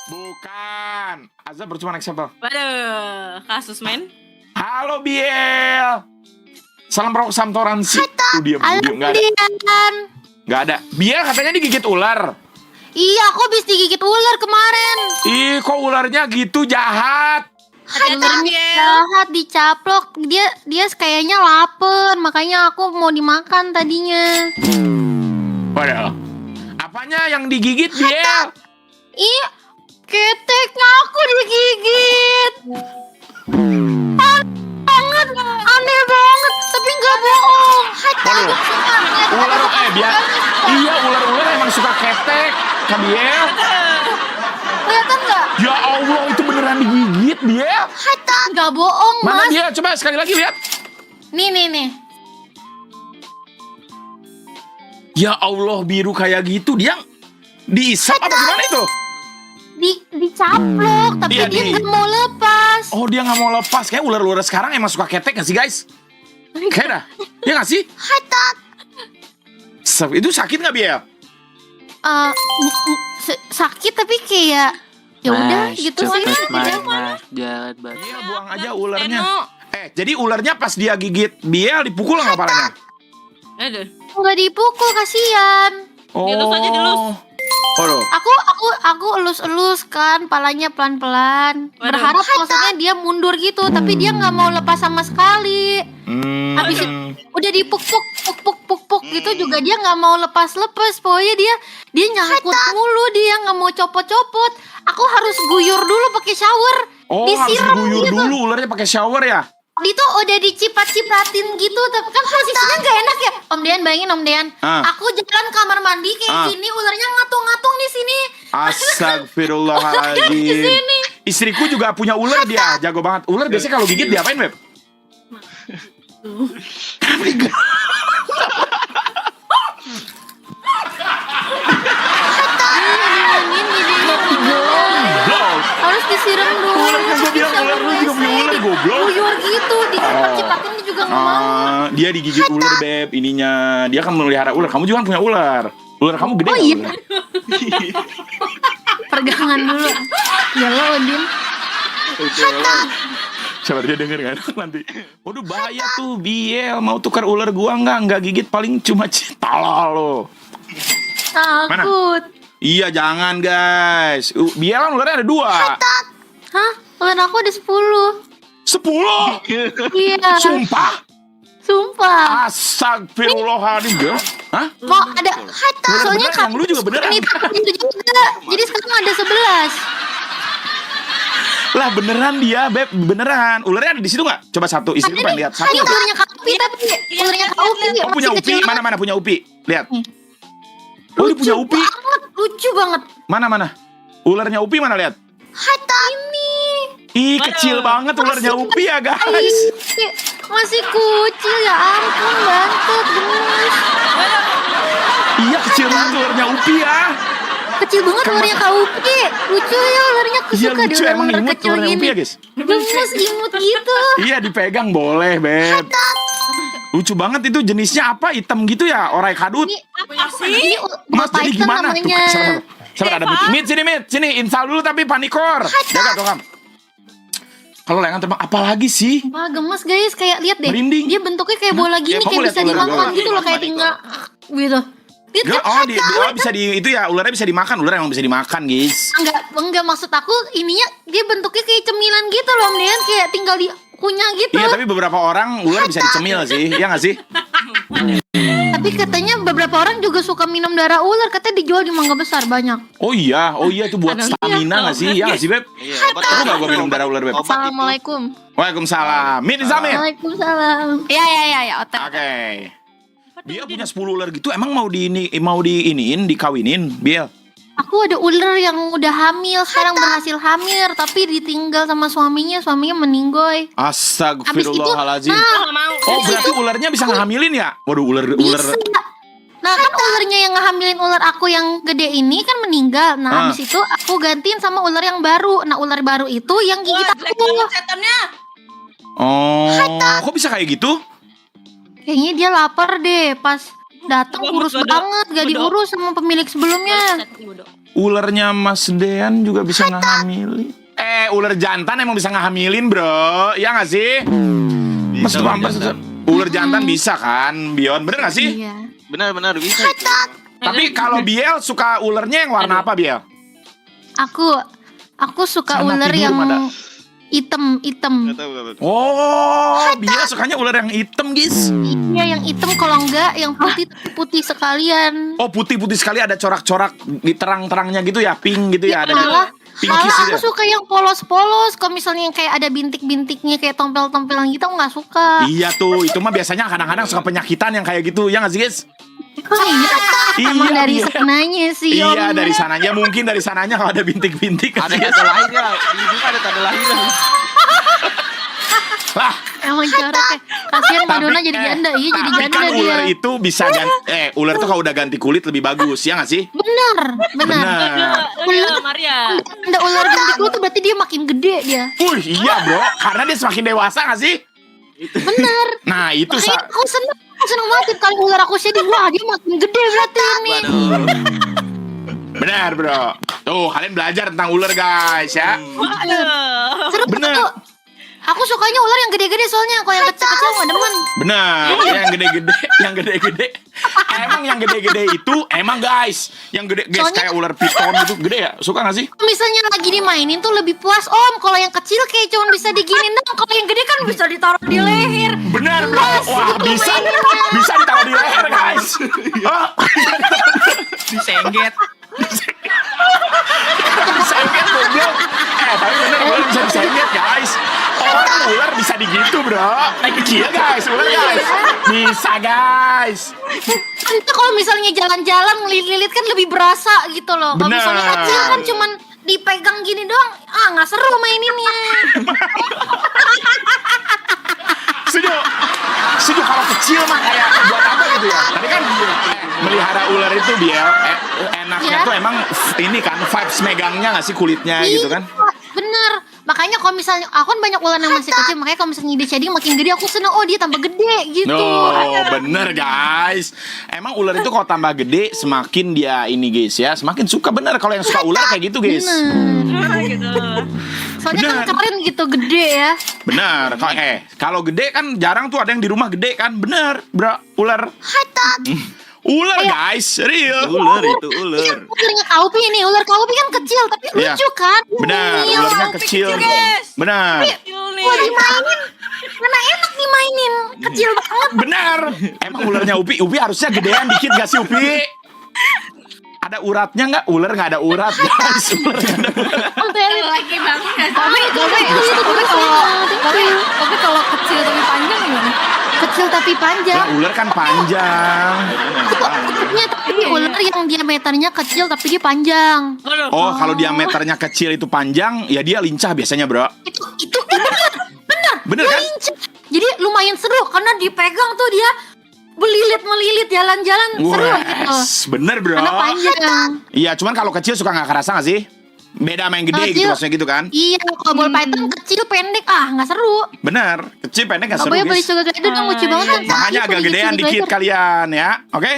Bukan. Azza percuma naik siapa? Waduh, kasus men. Halo Biel. Salam Roksam Toransi. Diam, nggak ada. Dian. Nggak ada. Biel katanya digigit ular. Iya, aku habis digigit ular kemarin. Ih, kok ularnya gitu jahat? Ularnya Jahat, dicaplok. Dia kayaknya lapar, makanya aku mau dimakan tadinya. Waduh. Apanya yang digigit Biel? Ih, keteknya aku digigit. Aneh banget, tapi nggak bohong. Waduh. Ular, Biel. Iya, ular-ular emang suka ketek. Kak Biel. Kelihatan nggak? Ya Allah, itu beneran digigit Biel. Nggak bohong, Mana Mas. dia? Coba sekali lagi lihat. Nih. Ya Allah, biru kayak gitu. Dia diisap apa gimana itu? Dicaplok, tapi Iya, dia nggak mau lepas. Oh, dia nggak mau lepas. Kayak ular-ular sekarang emang suka ketek nggak sih guys? Kayak dah. Ya nggak sih? Itu sakit nggak Biel? Sakit tapi kayak ya udah gitu sih. Mas, jahat banget. Iya, buang aja ularnya. Jadi ularnya pas dia gigit Biel dipukul nggak kepalanya? Aduh. Nggak dipukul, kasihan. Dilus aja, dilus. Waduh. Aku elus-elus kan, palanya pelan-pelan. Waduh. Berharap maksudnya dia mundur gitu, tapi dia nggak mau lepas sama sekali. Habis itu udah dipuk-puk gitu juga dia nggak mau lepas-lepas. Pokoknya dia nyangkut mulu, dia nggak mau copot-copot. Aku harus guyur dulu pakai shower. Oh, harus Disiram diguyur gitu. dulu ularnya pakai shower ya? Itu udah dicipat-cipratin gitu, tapi kan posisinya gak enak ya. Om Dean, bayangin Om Dean, aku jalan kamar mandi kayak gini, ularnya ngatung-ngatung di sini. Astagfirullahaladzim. Di sini. Istriku juga punya ular dia, jago banget. Ular biasanya kalau gigit diapain, Beb? Goblok. Harus disiram dulu. Ular kan gue bilang ular lu juga punya ular, goblok. Guyur gitu, dicipat-cipatin juga nggak mau. Dia digigit ular, Beb, ininya. Dia kan memelihara ular. Kamu juga kan punya ular. Ular kamu gede nggak iya. ular? Pergangan dulu. Ya lo, Odin. Coba dia denger kan nanti. Waduh, bahaya tuh Biel. Mau tukar ular gua nggak gigit, paling cuma citala lo. Takut. Iya, jangan guys. Biel kan ularnya ada 2. Hah? Ular aku ada 10. 10? Iya. Sumpah. Astagfirullahaladzim, Biel. Hah? Mau ada soalnya beneran, yang lu juga beneran. Itu juga. Jadi sekarang ada 11. Lah beneran dia, Beb, beneran. Ularnya ada di situ nggak? Coba satu, istriku pengen lihat. Satu. Ini ularnya Kak Upi tapi ularnya Kak Upi. Oh, punya masih Upi. kecil Mana punya Upi? Lihat. Oh, dia Lucu punya Upi. banget, lucu banget. Mana? Ularnya Upi mana, lihat. Ini. Ih, kecil banget ularnya Upi ya, guys. Masih kucil, ya ampun, bantet, gemes. Iya, kecil banget ularnya Upi ya. Kecil banget ularnya Kak Upi. Lucu ya ularnya, aku Iya, suka lucu deh emang ular imut kecil ularnya Upi gini. ya, guys. Gemes, imut gitu. Iya, dipegang boleh, Beb. Lucu banget itu, jenisnya apa? Hitam gitu ya, orai kadut. Ini Punya sih. Ini Mas, jadi Python gimana? Tuh, namanya. sabar, ada bukti. Sini, install dulu tapi panikor. Jaga tuh, Kam. Kalau lengan terbang, apalagi sih? Wah, gemes guys, kayak lihat deh. Merinding. Dia bentuknya kayak bola gini, kamu kayak lihat bisa ular dimakan gua. gitu loh, kayak tinggal gitu. Lihat Enggak, kan? bisa itu ya, ularnya bisa dimakan. Ular emang bisa dimakan, guys. Enggak maksud aku ininya dia bentuknya kayak cemilan gitu loh, Dean, kayak tinggal dikunyah gitu. Iya, tapi beberapa orang ular bisa dicemil sih. Iya nggak sih? Tapi katanya beberapa orang juga suka minum darah ular, katanya dijual di Mangga Besar banyak. Oh iya itu buat stamina nggak sih? Iya nggak sih, Beb? Iya, obat Aku nggak gue minum darah ular, Beb. Obat itu. Assalamualaikum. Waalaikumsalam. Mit Zamir. Waalaikumsalam. Ya, otak. Oke. Dia punya 10 ular gitu, emang mau dikawinin, Biel? Aku ada ular yang udah hamil, sekarang berhasil hamil, tapi ditinggal sama suaminya meninggoy. Astagfirullahaladzim. Nah, Mau. Oh, berarti ularnya bisa ngehamilin ya? Waduh, ular. bisa. Nah kan ularnya yang ngehamilin ular aku yang gede ini kan meninggal. Nah habis itu aku gantiin sama ular yang baru. Nah ular baru itu yang gigit Wah, jelek aku. banget setannya. Oh, kok bisa kayak gitu? Kayaknya dia lapar deh pas datang Bodoh, kurus bodoh. banget, gak Bodoh. diurus sama pemilik sebelumnya. ularnya Mas Dean juga bisa ngehamilin. Ular jantan emang bisa ngehamilin, bro. Iya nggak sih? Mas Bisa, Bambang, ular jantan. ular jantan bisa kan, Bion? Bener nggak sih? Iya. Benar bisa. Tapi kalau Biel suka ularnya yang warna apa, Biel? Aku suka Sama ular tidur, yang Mada. hitam. Nggak tahu apa. Oh, Biel sukanya ular yang hitam, guys. Iya, yang hitam kalau enggak yang putih sekalian. Oh, putih-putih sekali ada corak-corak di terang-terangnya gitu ya, pink gitu ya, ada Malah pinkish gitu aku ya. suka yang polos-polos. Kalau misalnya yang kayak ada bintik-bintiknya kayak tompel-tompelan gitu aku nggak suka. Iya tuh, itu mah biasanya kadang-kadang suka penyakitan yang kayak gitu, ya nggak sih, guys? Oh iya, emang Iya, dari iya. sananya sih. Iya, Om. dari sananya mungkin dari sananya kalau ada bintik-bintik. Ada tanda lahirnya. Di juga ada tanda lahirnya. Lah, Emang coraknya. Kasihan Madonna jadi janda. Iya, jadi tapi janda kan dia. ular itu bisa ganti, ular tuh kalau udah ganti kulit lebih bagus, ya nggak sih? Benar. Iya, Maria. Ada ular ganti kulit tuh berarti dia makin gede dia. Iya bro, karena dia semakin dewasa nggak sih? Benar. Nah itu Makanya aku seneng banget kalau ular aku sedih. Wah, dia makin gede berarti ini. Waduh. benar bro. Tuh kalian belajar tentang ular guys ya. Seru Bener. tuh. Aku sukanya ular yang gede-gede soalnya. Kalau yang kecil-kecil nggak demen. Benar, yang gede-gede. Emang yang gede-gede itu emang guys, yang gede guys Soalnya- kayak ular piton gitu gede ya. Suka nggak sih? Misalnya lagi dimainin tuh lebih puas Om. Kalau yang kecil kayak cuma bisa diginin dong. Kalau yang gede kan bisa ditaruh di leher. Benar bro. Wah bisa ditaruh di leher guys. Oh, Disengget. disengget goblok. Tapi bener ular bisa disengget guys. Orang ular bisa digitu bro. Kecil guys, ular guys. Bisa guys. Itu kalau misalnya jalan-jalan ngelilit-lilit kan lebih berasa gitu loh. Kalau Bener. misalnya kecil kan cuman dipegang gini doang. Ah, nggak seru maininnya. Setuju kalau kecil mah kayak buat apa gitu ya. Tapi kan melihara ular itu Biel enaknya Ya. tuh emang ini kan vibes megangnya nggak sih kulitnya gitu kan. Iya, bener. Makanya kalau misalnya aku kan banyak ular yang masih kecil, makanya kalau misalnya dia shading makin gede aku seneng. Oh dia tambah gede gitu. No, bener guys. Emang ular itu kalau tambah gede semakin dia ini guys ya, semakin suka bener kalau yang suka ular kayak gitu guys. Bener. Gitu. Soalnya Bener. kan keren gitu gede ya. Bener. Kalau gede kan jarang tuh ada yang di rumah gede kan. Bener, bro. Ular. Ular guys, real. Ular itu ular. Ularnya kaupi ini, ular kaupi kan kecil tapi Iya. lucu kan. Benar, Iya, ularnya kaupi kecil. guys. Benar. Kecil nih. Wah dimainin, mana enak dimainin, kecil banget. Benar. Emang ularnya Upi harusnya gedean dikit gak sih Upi? Ada uratnya nggak? Ular nggak ada urat guys. Ular nggak ada urat. Lagi banget. Tapi kalau kecil tapi panjang gimana? Kecil tapi panjang. Ya, ular kan panjang. Kutubnya tapi ular yang diameternya kecil tapi dia panjang. Oh, kalau diameternya kecil itu panjang, ya dia lincah biasanya, bro. Itu bener. Bener Dia kan? lincah. Jadi lumayan seru karena dipegang tuh dia melilit jalan-jalan seru gitu. Wes, bener, bro. Karena panjang. Iya, cuman kalau kecil suka nggak kerasa nggak sih? Beda sama yang gede gitu Kecil. maksudnya gitu kan? Iya, kalau ball python kecil pendek nggak seru. Bener, kecil pendek nggak seru Abang beli guys. sugar glider dong lucu banget kan. Makanya agak gedean dikit kalian ya, oke?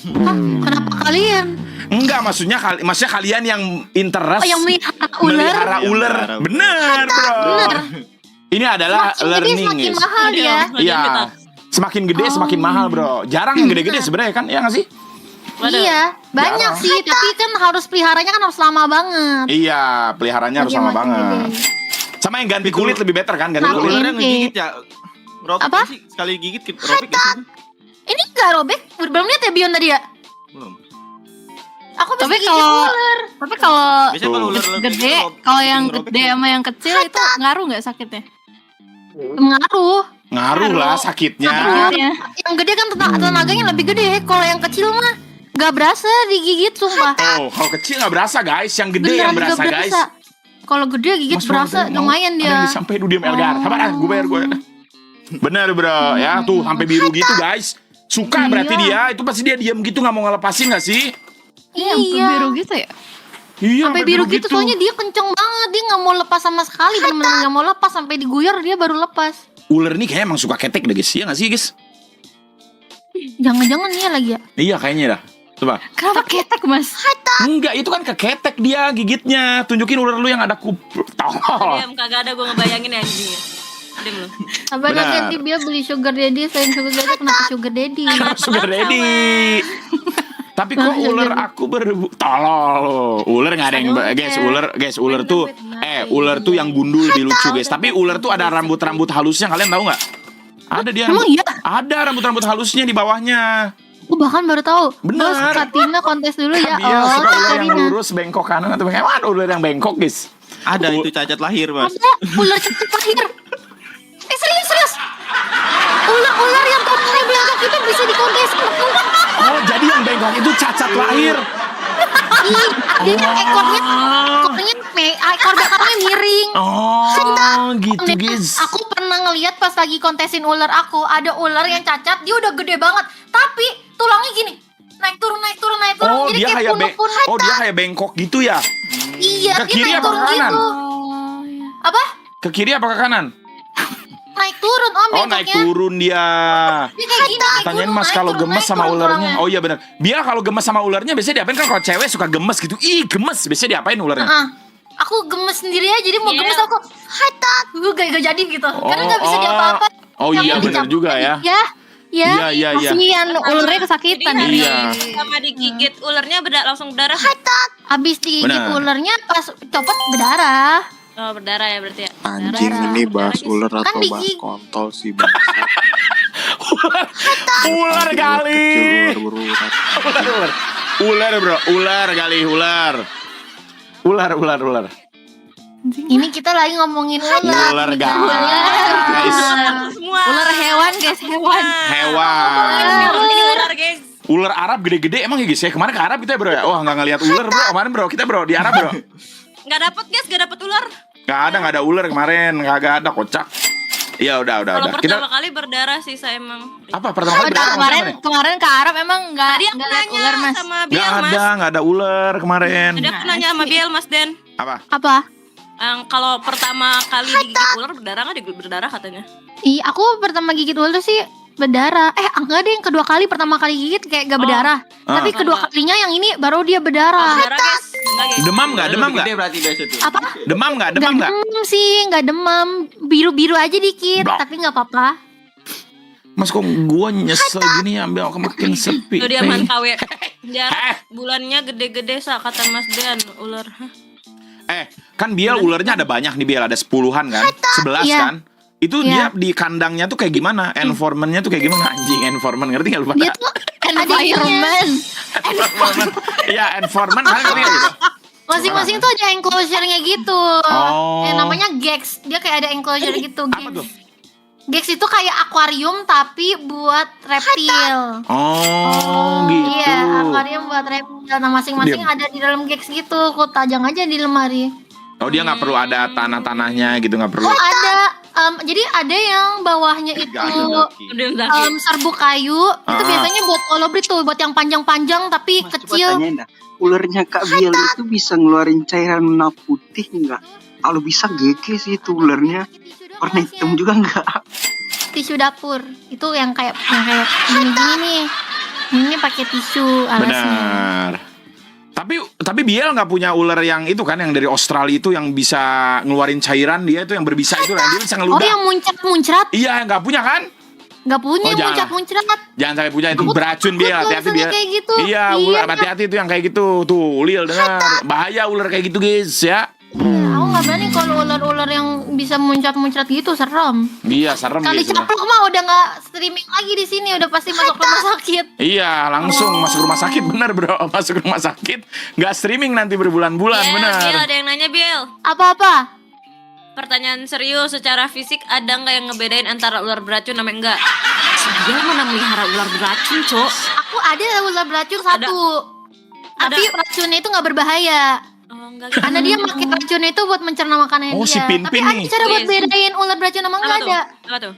Hah, kenapa kalian? Enggak, maksudnya kalian yang interest Oh, yang melihara ular. melihara ular. Bener, bro. Bener. Ini adalah Semakin gede learning, semakin guys. mahal dia. Iya. Semakin gede semakin mahal, bro. Jarang yang gede-gede sebenarnya kan, ya nggak sih? Iya, banyak Jarang. sih, tapi kan harus peliharanya kan harus lama banget. Iya, peliharanya harus Makin lama makin banget. gede. Sama yang ganti kulit lebih better kan, ganti Makin kulit. Ularnya Oke. ngegigit ya. Robek Apa? nggak sih? Sekali gigit robek nggak sih? Ini nggak robek, belum lihat ya Bion tadi ya? Belum. Aku bisa Tapi gigit kalau- ular. Tapi kalau Biasanya kalau ular gede, kalau yang gede sama yang kecil itu ngaruh nggak sakitnya? Mengaruh. Ngaruh lah sakitnya. Sakitnya. Yang gede kan tenaganya lebih gede. Kalau yang kecil mah nggak berasa digigit sumpah. Oh, kalau kecil nggak berasa guys, yang gede Beneran yang nggak berasa guys. Kalau gede gigit Mas, berasa mau- lumayan Ada dia. yang disampaikan dulu diam Elgar. Sabar ah, gue bayar gue. Bener bro, ya tuh sampai biru gitu guys. Suka berarti dia, itu pasti dia diam gitu nggak mau ngelepasin nggak sih? Iya, sampai biru gitu ya. Iya, Sampai biru gitu soalnya dia kenceng banget. Dia nggak mau lepas sama sekali. Benar-benar nggak mau lepas sampai diguyur dia baru lepas. Ular nih kayaknya emang suka ketek deh guys, iya nggak sih guys? Jangan-jangan dia lagi ya. Iya kayaknya dah. Coba. Kenapa ketek, Mas? Enggak, itu kan keketek dia gigitnya. Tunjukin ular lu yang ada tolol. Diam, kagak ada gue ngebayangin ya anjing. Diam lu. Apa Benar. nanti dia beli sugar daddy, selain sugar daddy kenapa sugar daddy? Sugar daddy. Tapi kok ular aku tolol. Ular nggak ada yang guys, ular tuh yang gundul lebih lucu guys. Tapi ular tuh ada rambut-rambut halusnya, kalian tahu nggak? Ada dia. Emang iya? Ada rambut-rambut halusnya di bawahnya. Aku bahkan baru tahu. Benar. Terus Katina kontes dulu ya. Dia suka ular yang Katina. lurus bengkok kanan atau bengkok. Waduh, ular yang bengkok guys. Ada itu cacat lahir, Mas. Ada ular cacat lahir. Serius. Ular yang totalnya bengkok itu bisa dikontesin. Oh, jadi yang bengkok itu cacat lahir. Ih, dia kan ekor belakangnya miring. Oh, gitu guys. Aku pernah ngeliat pas lagi kontesin ular aku, ada ular yang cacat, dia udah gede banget, tapi tulangnya gini, naik turun. Oh, Jadi dia kayak punuk-punuk. dia kayak bengkok gitu ya. Iya, Ke dia kiri naik apa turun ke kanan? gitu. Apa? Ke kiri apa ke kanan? Naik turun om Oh, naik bengkoknya. turun dia. Dia kayak gini, kayak Tanyain gunung, Mas naik kalau turun, gemes naik sama turun ularnya. tulangnya. Oh iya benar. Biar kalau gemes sama ularnya biasanya diapain kan kalau cewek suka gemes gitu. Ih, gemes. Biasanya diapain ularnya? Aku gemes sendiri aja, jadi mau Iya. gemes aku hatat. Gak jadi gitu. Karena gak bisa diapa-apa. Oh iya benar juga ya. Ya. Iya. Kasihan, ularnya kesakitan. Jadi Iya. sama digigit ularnya langsung berdarah. Abis digigit Benar. ularnya pas copot berdarah. Oh, berdarah ya berarti ya. Anjing ini bahas ular Kan atau bahas digigit. kontol sih bangsat. Ular kali. Kecil ular berurat. Ular bro, ular kali, ular. Ular. Ini kita lagi ngomongin ular. Ular Ini guys. Semua. Ular hewan, guys, hewan. Hewan. Ini ular, guys. Ular Arab gede-gede emang ya guys ya. Kemarin ke Arab kita ya bro ya. Wah nggak ngeliat ular bro. Kemarin bro kita bro di Arab bro. Nggak dapet guys, nggak dapet ular. Nggak ada ular kemarin. Nggak ada kocak. Iya udah. Kalau Kita pertama kali berdarah sih saya emang. apa pertama kali Udah, berdarah maksudnya apa nih? kemarin ke Arab emang nggak Tadi aku lihat nanya ular, Mas. sama Nggak Biel mas. nggak ada ular kemarin. Tadi aku nanya sama Biel mas Den. Apa? Kalau pertama kali digigit ular berdarah nggak? Berdarah katanya. Ih, aku pertama gigit ular sih berdarah. Enggak deh, yang kedua kali, pertama kali gigit kayak gak berdarah. Tapi kedua kalinya yang ini baru dia berdarah. Berdarah guys. Enggak guys. Demam nggak? Gede berarti guys itu. Apa? Demam nggak? Gak demam sih, gak demam. Biru-biru aja dikit, Blok. tapi gak apa-apa. Mas kok gua nyesel gini ya ambil aku makin sepi. Tuh dia man KW. Penjara Eh. bulannya gede-gede kata Mas Den ular. Hah? Kan Biel ularnya ada banyak nih Biel, ada 10-an kan? 11 Iya. kan? Itu Iya. dia di kandangnya tuh kayak gimana? Environmentnya tuh kayak gimana? Anjing environment, ngerti gak lu pada? Dia tuh ada ininya. Environment. Environment. Iya, environment kan ngerti gak gitu? Masing-masing tuh ada enclosure-nya gitu. Oh. Yang namanya gex. Dia kayak ada enclosure gitu. Apa tuh? Gex itu kayak akuarium tapi buat reptil. Oh, gitu. Iya, akuarium buat reptil. Nah, masing-masing Diam. ada di dalam gex gitu. Kok tajang aja di lemari. Oh, dia nggak perlu ada tanah-tanahnya gitu, nggak perlu. Oh, ada. Jadi ada yang bawahnya itu Udah sakit. serbuk kayu. Itu Ah. biasanya buat kolibri tuh, buat yang panjang-panjang tapi Mas, coba kecil. tanyain dah. Ularnya Kak Biel itu bisa ngeluarin cairan warna putih nggak? Kalau bisa GG sih itu ularnya. Warna hitam juga nggak? Tisu dapur. Itu yang kayak gini-gini nih. Ini pakai tisu alasnya. Benar. Tapi Biel nggak punya ular yang itu kan, yang dari Australia itu yang bisa ngeluarin cairan, dia itu yang berbisa itu, dia bisa Oh, ngeludah. yang muncrat-muncrat? Iya, nggak punya kan? Nggak punya Oh, jangan. muncrat-muncrat. Jangan sampai punya itu Aku beracun takut Biel, kalau hati-hati misalnya Biel. kayak gitu. Iya, Iya. ular hati-hati itu yang kayak gitu. Tuh, Lil dengar. Bahaya ular kayak gitu, guys, ya. Aku nggak berani kalau ular-ular yang bisa muncrat-muncrat gitu, serem. Iya, serem Kali guys. caplok mah udah nggak streaming lagi di sini, udah pasti masuk rumah sakit. Iya, langsung masuk rumah sakit, bener bro. Masuk rumah sakit, nggak streaming nanti berbulan-bulan, bener. Biel ada yang nanya Biel. Apa-apa? Pertanyaan serius, secara fisik ada nggak yang ngebedain antara ular beracun sama enggak? Dia mana melihara ular beracun, Cok? Aku ada ular beracun satu. Tapi racunnya itu nggak berbahaya. Oh, enggak gitu. Karena dia pakai racunnya itu buat mencerna makanan Oh, dia. si Pinpin Tapi ada nih. cara buat Yes. bedain ular beracun sama Apa nggak tuh? ada. Apa tuh?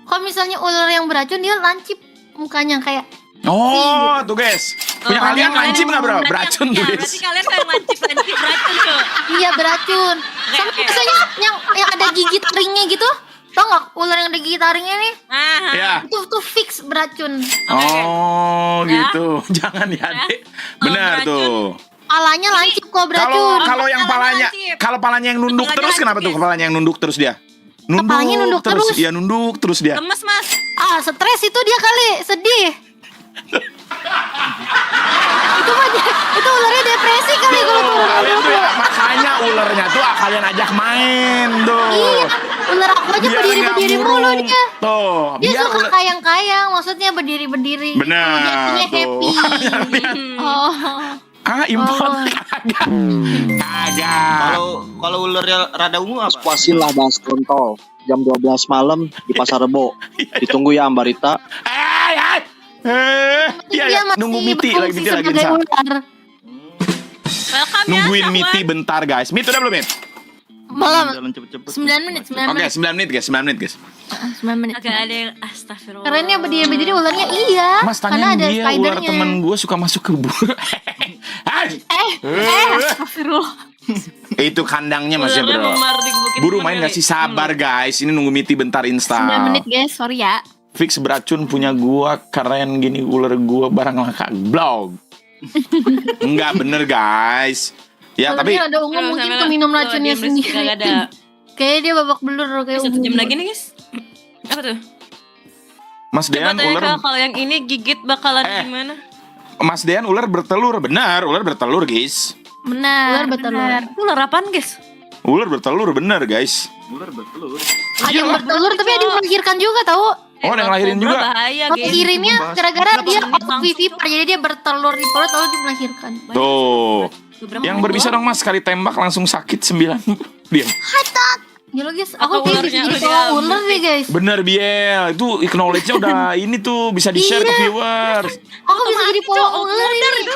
Kalau misalnya ular yang beracun dia lancip mukanya kayak Oh, tuh guys. Punya Oh, kalian berarti lancip nggak bro? berarti Beracun yang- tuh ya, guys. berarti kalian kayak lancip beracun, Cok. iya beracun. Sama Oke. misalnya yang ada gigi taringnya gitu, Tau nggak ular yang digigit taringnya nih? Ya. Itu tuh fix beracun. Oh, Ya. gitu. Jangan ya, Dek. Benar beracun. tuh. Palanya lancip kok Kalau beracun. kalau yang palanya lancip. kalau palanya yang nunduk Kepalanya terus kenapa lancip, tuh guys. kepalanya yang nunduk terus dia? Kepalanya nunduk terus. Iya, nunduk terus dia. Lemes mas. Ah, stres itu dia kali, sedih. itu ularnya depresi kali kalau Tuh, turun kalian tuh ya, dulu. makanya ularnya tuh kalian ajak main tuh. Iya, ular aku aja Biar berdiri-berdiri nggak mulu murung. dia. Tuh, Dia biar suka ular. kayang-kayang, maksudnya berdiri-berdiri. Benar, Jadinya tuh. happy. Oh, Impor Oh. kagak. Kagak. Kalau ularnya rada ungu apa? Puasin lah bahas kontol. Jam 12 malam di Pasar Rebo. Ditunggu ya Ambarita. Iya, dia ya. masih Nunggu Miti lagi, berfungsi Miti lagi di sebagai sana. ular. Welcome Nungguin ya. Miti bentar, guys. Mit udah belum, Mit? Belum. Jalan cepet-cepet. 9 menit, 9 Oke, menit. 9 menit, guys. 9 menit, guys. 9 menit. Agak ada yang astagfirullah. Karena berdiri-berdiri ularnya iya. Mas karena tanyain ada dia, ular spidernya. temen gue suka masuk ke buru. Astagfirullah. Itu kandangnya Mas ya, Ularnya bro. memar di bukit Buru temen main kali. gak sih? Sabar guys. Ini nunggu Miti bentar 9 install. menit guys, sorry ya. Fix beracun punya gua, keren gini ular gua barang langka. Blog. Enggak bener guys. Ya tapi Ularnya ada ungu Aduh, mungkin sampai tuh minum tuh, racunnya diam, berisik, sendiri. gak ada. Kayaknya dia babak belur kayak Satu ungu. jam lagi nih guys. Apa tuh? Mas Coba Dean tanya ular Kak, kalau yang ini gigit bakalan gimana? Mas Dean ular bertelur. Benar, ular bertelur guys. Benar, ular bertelur. Itu ular apaan guys? Ular bertelur benar guys. Ular bertelur. Ada yang bertelur tapi ada yang melahirkan juga tahu. Oh, ada yang lahirin Kobra juga. bahaya guys. Kirimnya gara-gara dia Kenapa? vivipar jadi dia bertelur di perut lalu dia melahirkan. Tuh. Beberapa Yang orang berbisa doang. dong Mas, sekali tembak langsung sakit 9. Diam. Ya lo guys, Apa aku kayak ularnya bisa jadi lu kayak diambil ular sih? nih guys. Bener Biel, itu acknowledge-nya udah ini tuh bisa di-share ke viewers. Aku bisa jadi kayak ular ini.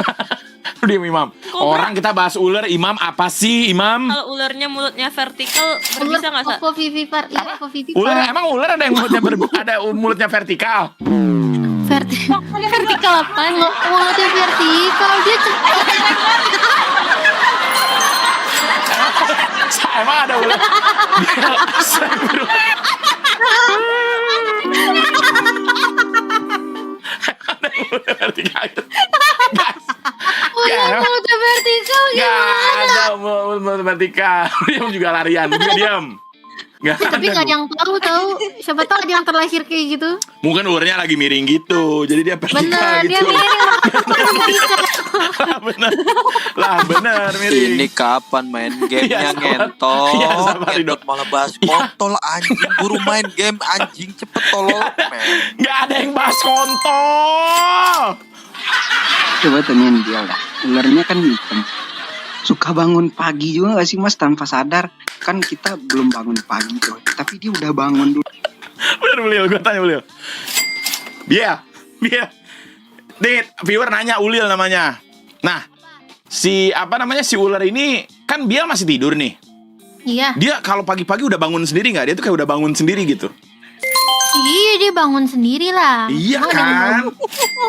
Diam Imam. Orang kita bahas ular, Imam apa sih Imam? Kalau ularnya mulutnya vertikal Ular bisa nggak Sa? apa vivipar? Iya, apa vivipar? Ular emang ular ada yang mulutnya ada mulutnya vertikal. Vertikal apa? Mulutnya vertikal dia Emang ada ular. Ada ular vertikal. Guys. mulutnya vertikal Gak gimana? ada mulut vertikal. Diam juga larian. Juga diam. Gak Tapi ada. gak ada yang tahu. Siapa tahu ada yang terlahir kayak gitu. Mungkin ularnya lagi miring gitu. Jadi dia vertikal Bener, dia gitu. miring. Lah bener. Lah bener miring. Ini kapan main gamenya Iya, sabar. ngentot? Iya, sabar, Ngentot Ridho. malah bahas kontol anjing. Buru main game anjing cepet tolol. Men. Gak ada yang bahas kontol. Coba tanyain dia lah. Ularnya kan hitam. Suka bangun pagi juga gak sih Mas tanpa sadar? Kan kita belum bangun pagi tuh. Tapi dia udah bangun dulu. Bener beliau, gue tanya beliau. Dia. Nih, viewer nanya Ulil namanya. Nah, si ular ini kan dia masih tidur nih. Iya. Dia kalau pagi-pagi udah bangun sendiri nggak? Dia tuh kayak udah bangun sendiri gitu. Iya dia bangun sendiri lah. Iya Emang kan?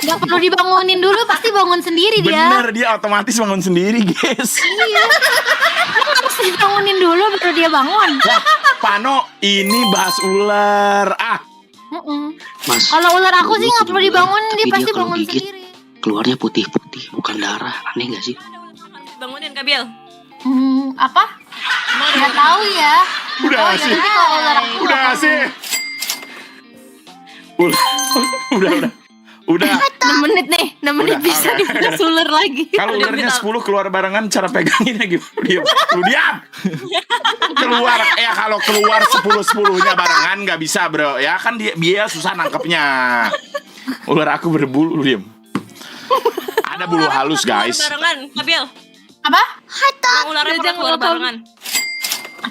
Gak perlu dibangunin dulu pasti bangun sendiri dia. Bener, dia otomatis bangun sendiri, guys. Iya. Emang harus dibangunin dulu baru dia bangun. Lah, Pano, ini bahas ular. Mas. Kalau ular aku sih nggak perlu dibangun, Tapi dia pasti kalau bangun gigit, sendiri. keluarnya putih-putih, bukan darah. Aneh gak sih? Bangunin Kak Biel. Apa? Nggak tahu ya. Udah Oh, ya, sih. nanti kalau ular aku Udah nggak sih. Udah. 6 menit nih, 6 menit Udah, bisa oke. dibahas ular lagi. Kalau ularnya 10 keluar barengan, cara peganginnya gimana? Diam. Lu diam. Keluar, kalau keluar 10-10-nya barengan nggak bisa bro. Ya kan dia susah nangkepnya. Ular aku berbulu, lu diam. Ada bulu halus guys. Keluar barengan, Kak Biel. Apa? Ularnya pernah keluar barengan.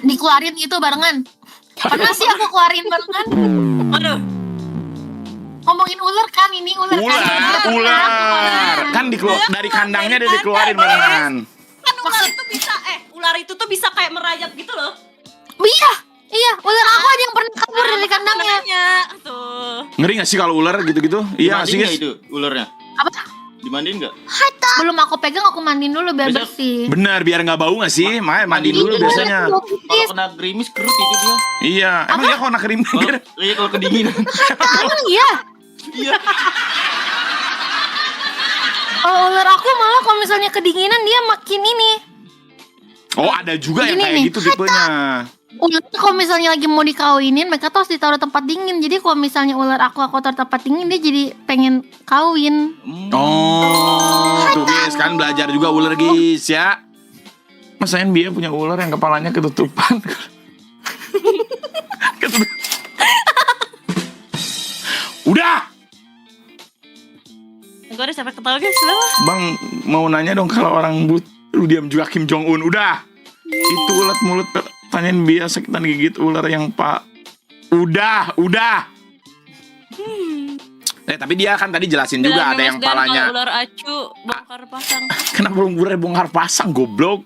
Dikeluarin gitu barengan. Pernah sih aku keluarin barengan. Aduh. Ngomongin ular kan ini ular. Ular. Kan dari kandangnya dia dikeluarin barengan. Kan ular itu bisa ular itu tuh bisa kayak merayap gitu loh. Iya, ular aku ada yang pernah kabur dari kandangnya. Makanya, tuh. Ngeri gak sih kalau ular gitu-gitu? Iya Dimandiin sih nggak guys. itu ularnya. Apa? Dimandiin nggak? Sebelum aku pegang aku mandiin dulu biar Besok- bersih. Benar, biar nggak bau nggak sih? Makanya mandi dulu Iya, biasanya. Kalau kena gerimis kerut itu dia. Iya, emang ya kalau nak krim. Iya kalau kedinginan. Emang iya. Iya. Kalau ular aku malah kalau misalnya kedinginan dia makin ini. Oh, ada juga yang Gini kayak nih. gitu tipenya. Ular tuh kalau misalnya lagi mau dikawinin, mereka tuh harus ditaruh tempat dingin. Jadi kalau misalnya ular aku taruh tempat dingin, dia jadi pengen kawin. Oh, tuh guys, kan belajar juga ular guys ya. Masain dia punya ular yang kepalanya ketutupan. Ketutup. Udah, Gue udah sampai ketawa guys, kenapa? Bang mau nanya dong kalau orang lu diam juga Kim Jong Un. Udah, itu ulat mulut tanyain biasa kita gigit ular yang Pak. Udah. Tapi dia kan tadi jelasin juga ada yang palanya. Kalau ular acu bongkar pasang. Kenapa belum gue bongkar pasang goblok?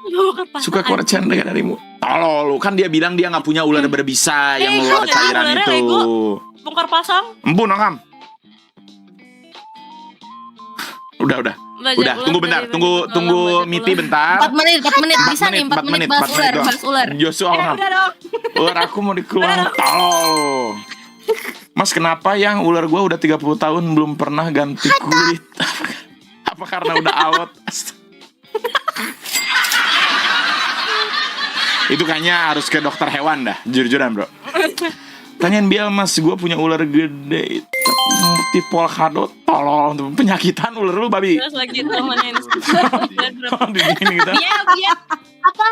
Bongkar pasang. Suka korcan darimu. Tolol lu kan dia bilang dia nggak punya ular berbisa yang Lego, keluar cairan ularnya itu. Lego. Bongkar pasang. Empun Okam. Udah. Belajar Tunggu ular bentar. dari Tunggu belajar Miti ular. bentar. 4 menit bisa nih 4 menit bahas ular, doang. bahas ular. Joshua Okam. Udah dong. Ular aku mau dikeluarin. Tolol. Mas kenapa yang ular gua udah 30 tahun belum pernah ganti kulit? Apa karena udah awet? Itu kayaknya harus ke dokter hewan dah, jujur-jujuran bro. Tanyain Bial mas, gue punya ular gede tipe polkadot, tolol penyakitan ular lu babi. Terus lagi temennya ini. Digini gitu. Iya. Apa?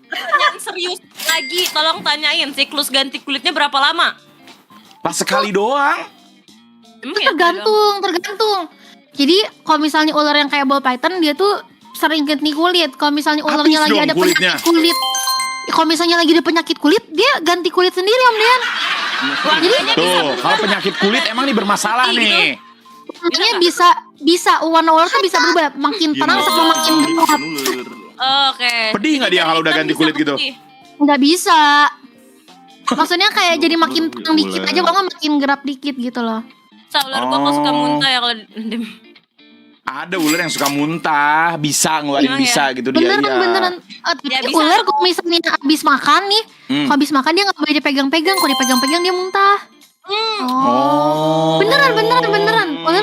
Pertanyaan serius lagi, tolong tanyain siklus ganti kulitnya berapa lama? Pas sekali doang. Emang ya? Tergantung. Jadi kalau misalnya ular yang kayak ball python dia tuh sering ganti kulit. Kalau misalnya ularnya Habis lagi dong ada kulitnya. penyakit kulit, kalau misalnya lagi ada penyakit kulit, dia ganti kulit sendiri Om Dean. Warnanya bisa Tuh, berubah. kalau penyakit kulit emang nih bermasalah nih. Warnanya bisa warna ular tuh bisa berubah, makin terang sama makin gelap. Oke. Pedih nggak dia kalau udah ganti kulit gitu? Nggak bisa. Maksudnya kayak jadi makin terang dikit aja, kalau nggak makin gelap dikit gitu loh. Ular gua kok suka muntah ya kalau Ada ular yang suka muntah, bisa ngeluarin Emang bisa gitu dia. Beneran. Tapi Ya, bisa. ular kalau misalnya habis makan nih, kalau habis makan dia nggak boleh dipegang-pegang. Kalau dipegang-pegang dia muntah. Oh. Beneran. Ular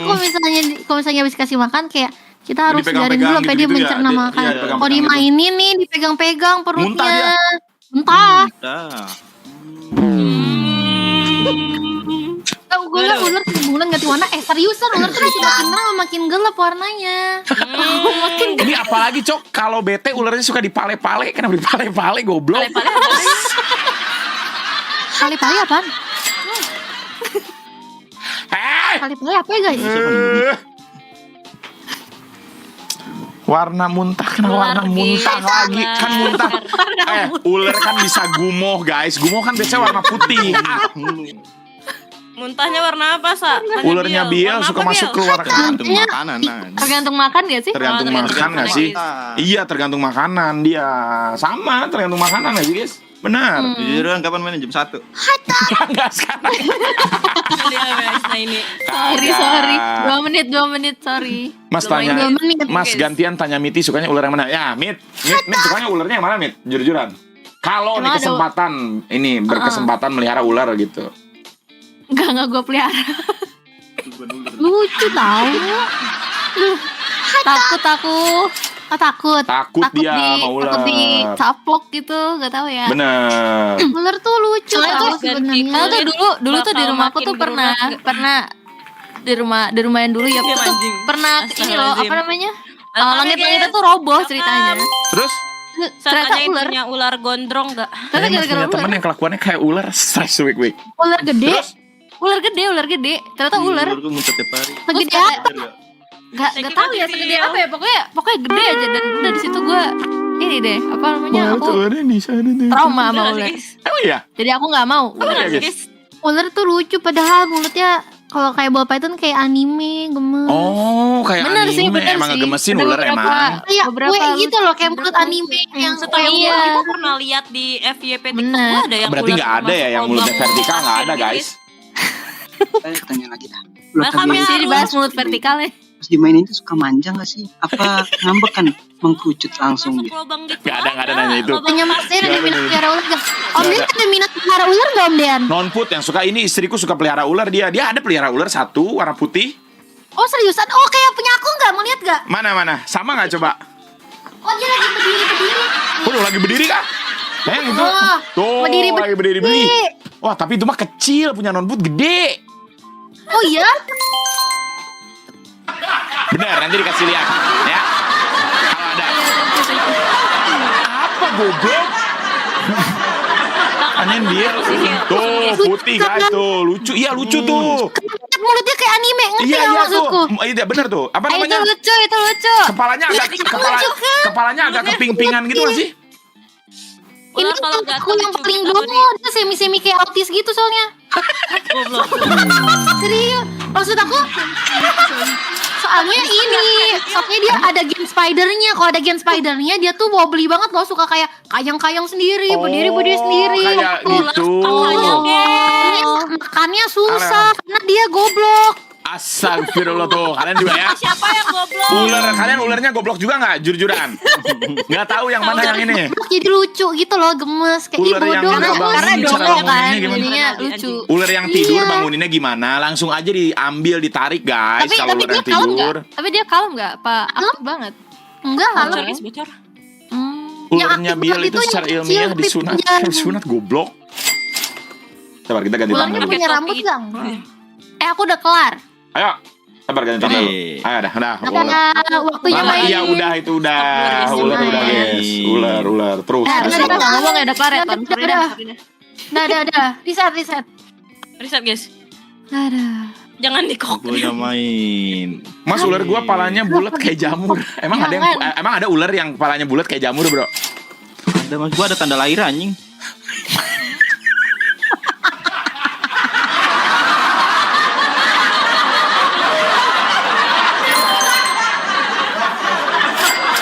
kalau misalnya habis kasih makan kayak kita harus Dipegang-pegang biarin dulu sampai dia gitu-gitu ya? mencerna Dia- makan. iya, dipegang-pegang Kalau dimainin nih dipegang-pegang perutnya. Muntah dia. Muntah. Dah. Gue liat ular sebulan ganti warna. Seriusan ular tuh makin terang makin gelap warnanya. Ini apalagi cok, kalau bete ularnya suka dipale-pale. Kenapa dipale-pale goblok? Pali-pali apaan? Pali-pali apa ya guys? Warna muntah, kenapa warna muntah lagi? Kan muntah. Ular kan bisa gumoh guys. Gumoh kan biasanya warna putih. Muntahnya warna apa, Sa? Tanya Ularnya Biel Warna suka apa, masuk Biel? keluar. Tergantung makanan. Tergantung makan gak sih? Tergantung tergantung makan nggak sih? Iya tergantung makanan dia. Sama tergantung makanan nggak sih guys? Benar. Jujuran kapan main jam 1? Enggak sekarang. Dia guys, nah ini. Sorry. 2 menit, sorry. Mas Belum tanya, main dua menit, Mas guys. gantian tanya Miti sukanya ular yang mana? Ya, Mit sukanya ularnya yang mana, Mit? Jujur-jujuran. Kalau nih Emang ada- kesempatan ini berkesempatan melihara ular gitu. Enggak gue pelihara. Lucu tau. Takut aku. Takut Takut dia sama ular. Takut dicaplok gitu, gak tahu ya. Bener. Ular tuh lucu Soalnya tau tuh sebenarnya. Karena tuh dulu tuh di Bakal rumahku makin tuh pernah di rumah yang dulu ya, Iya, aku tuh anjing. pernah ini loh, Astagfirullahaladzim. apa namanya? Welcome, Langit-langitnya guys. tuh roboh Welcome. ceritanya. Terus Saya Ternyata tanyain ular. punya ular gondrong gak? Ternyata Mas gara-gara punya temen ular. yang kelakuannya kayak ular stress week. Ular gede. Terus Ular gede. Ternyata ular. Gue muntah tiap hari. Segede apa? Gak tahu ya segede apa ya. Pokoknya gede aja, dan udah di situ gue ini deh, apa namanya? Aku ularnya di sana deh. trauma sama Beneran, ular. guys. Oh iya. Jadi aku nggak mau. Beneran, guys. guys. Ular tuh lucu padahal mulutnya kalau kayak ball python kayak anime gemes. Oh, kayak Bener sih, anime bener emang sih. ngegemesin Ada ular beberapa- emang. Kayak beberapa kue gitu loh, kayak mulut beberapa anime yang Setahu kayak gue, Iya. aku pernah lihat di FYP TikTok Bener. gua ada yang Berarti ular nggak ada ya masuk yang mulutnya lubang vertikal, nggak ada pasir guys. gitu. Saya tanya lagi dah. Welcome, tadi ya. Masih dibahas mulut vertikal ya. Pas dimainin tuh suka manja gak sih? Apa ngambek kan mengkerucut langsung Masuk dia? lubang gitu. Nggak ada nanya itu. Lubang Tanya Mas Dean ada Nggak ada minat nih. pelihara ular gak? Om Dean ada minat pelihara ular gak Om Dean? Non-put yang suka ini istriku suka pelihara ular dia. Dia ada pelihara ular satu warna putih. Oh seriusan? Oh kayak punya aku gak? Mau lihat gak? Mana? Sama nggak coba? Oh dia lagi berdiri. Udah lagi berdiri kah? Itu. Oh, Tuh, berdiri. lagi berdiri. Wah, tapi itu mah kecil, punya non-put gede. Oh iya? Bener, nanti dikasih lihat ya. Kalau ada. Apa goblok? Aneh dia. Tuh, putih guys tuh. Lucu. Iya, lucu tuh. Mulutnya kayak anime, ngerti Iya, gak iya tuh. maksudku? Iya, bener tuh. Apa Itu namanya? lucu. Kepalanya agak kepalanya agak keping-pingan gitu gak sih? Ini Ular kalau tuh gatal aku yang cubit paling atau dulu. Dia semi-semi kayak autis gitu soalnya. Goblok. Serius. Maksud aku soalnya ini, soalnya dia ada gen spidernya. Kalau ada gen spidernya dia tuh wobbly banget loh, suka kayak kayang-kayang sendiri, berdiri sendiri. Kayak gitu. Makannya susah karena dia goblok. Astagfirullah tuh. Kalian juga ya. Siapa yang goblok? Kalian ularnya goblok juga nggak? Jujur-jujuran. Nggak tahu yang mana yang ini. Jadi lucu gitu loh, gemes kayak Ular ih yang bodoh. nggak bangun, Karena cara dongeng kan, bangunnya gimana? jadinya lucu. Ular yang tidur Iya. banguninnya gimana? Langsung aja diambil, ditarik guys. Kalau Tapi ular dia yang kalem tidur. nggak? Tapi dia kalem nggak? Apa aktif banget? Enggak Bocor kalau guys, bocor. Ularnya aktif Bill banget itu secara yang ilmiah kecil, disunat. pipitnya. Disunat goblok. Sabar, kita ganti Ularnya tangan dulu. punya Pakai rambut topi. gak? Aku udah kelar. Ayo. Sabar, ganti tangan dulu. Nih. Ayo dah. Karena waktunya Lama, main. iya udah itu udah. Ular udah guys. Ular terus. Udah, Udah udah. ngomong ya udah kelar ya Ton. Udah. Reset. Riset guys. Ada. Jangan dikok. Gue udah main. Mas ular gua palanya bulat kayak jamur. Emang ada ular yang palanya bulat kayak jamur, Bro? Ada mas, gue ada tanda lahir anjing.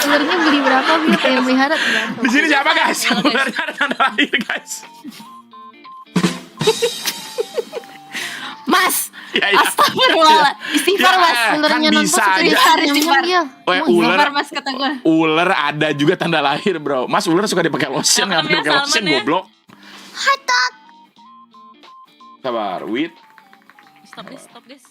Ularnya beli berapa Bil? Kayak melihara berapa? Di sini siapa, guys? Ularnya ada tanda lahir, guys. Mas, Ya, ya. astagfirullah. Istighfar Ya, Mas. kan Ularnya bisa nonton aja. Istighfar, istighfar. Iya. Oh, Emang ular. Istighfar Mas kata gue. Ular ada juga tanda lahir, Bro. Mas, ular suka dipakai lotion, nggak Salman ya, pakai lotion, Salman ya. goblok. Sabar, wait. Stop guys.